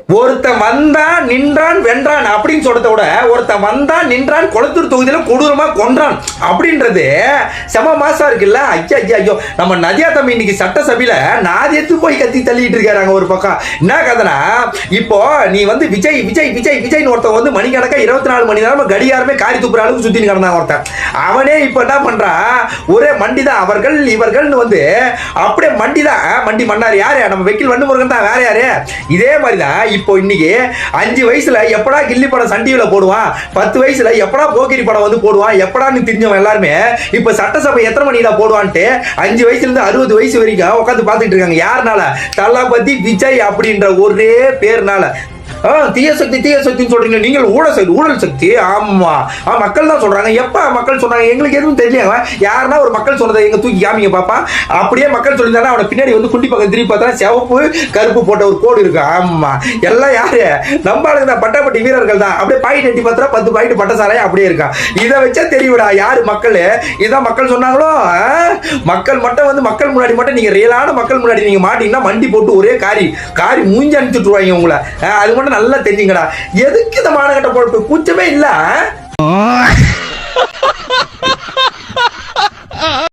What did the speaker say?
ஒருத்தன் வந்தான் நின்றான் வென்றான் அப்படின்னு சொல்றத விட ஒருத்தன் வந்தான் நின்றான் கொளத்தூர் தொகுதியில கொடூரமா கொன்றான் அப்படின்றது செம மாசா இருக்குல்ல. ஐயா ஐயா ஐயோ, நம்ம நதியா தம்பி இன்னைக்கு சட்டசபையில நாதியத்து போய் கத்தி தள்ளிட்டு இருக்காங்க ஒரு பக்கம். என்ன கதைனா, இப்போ நீ வந்து விஜய் விஜய் விஜய் விஜய்னு ஒருத்தன் வந்து மணிக்கணக்கா 24 மணி நேரம் கடிகாரமே காரி துப்புற அளவுக்கு சுத்தி கிடந்தான் ஒருத்தன். அவனே இப்ப என்ன பண்றான், ஒரே மண்டிதான் அவர்கள் இவர்கள்னு வந்து அப்படியே மண்டிதான். மண்டி மன்னார் யாரு, நம்ம வெக்கில் வண்டு முருகன் தான், வேற யாரு. இதே மாதிரிதான் இப்போ இன்னைக்கு 5 வயசுல எப்படா கில்லி படம் சன் டிவில போடுவான், 10 வயசுல எப்படா போக்கிரி படம் வந்து போடுவான், எப்படான்னு தெரிஞ்சவன் எல்லாருமே இப்ப சட்டசபை எத்தனை மணியில போடுவான்ட்டு 5 வயசுல இருந்து 60 வயசு வரைக்கும் உட்காந்து பார்த்துட்டு இருக்காங்க. யாருனால? தளபதி விஜய் அப்படின்ற ஒரே பேர்னால. தீய சக்தின்னு சொல்றீங்க நீங்கள், ஊழல் சக்தி. ஆமா, மக்கள் தான் சொல்றாங்க. எப்ப மக்கள் சொன்னாங்க? எங்களுக்கு எதுவும் தெரியல. யாருன்னா ஒரு மக்கள் சொன்னதை எங்க தூக்கி காமிங்க பாப்பா. அப்படியே மக்கள் சொல்லியிருந்தாலும் அவனை பின்னாடி வந்து குண்டி பக்கம் திருப்பி பார்த்தா சிவப்பு கருப்பு போட்ட ஒரு கோடு இருக்கு. ஆமா, எல்லாம் யாரு? நம்ம ஆளுங்க தான், பட்டாப்பட்டி வீரர்கள் தான். அப்படியே பாயிண்ட் எட்டி பார்த்தா 10 பாயிண்ட் பட்டசாலையா அப்படியே இருக்கா. இதை வச்சா தெரியுடா யாரு மக்கள். இதான் மக்கள் சொன்னாங்களோ. மக்கள் மட்டும் வந்து மக்கள் முன்னாடி மட்டும் நீங்க ரியலான மக்கள் முன்னாடி நீங்க மாட்டீங்கன்னா மண்டி போட்டு ஒரே காரி மூஞ்சி அனுப்பிச்சுட்டுருவாங்க உங்களை. அது மட்டும் நல்லா தெரிஞ்சுங்கடா. எதுக்கு இந்த மானகட்ட பொழப்பு? கூச்சமே இல்ல.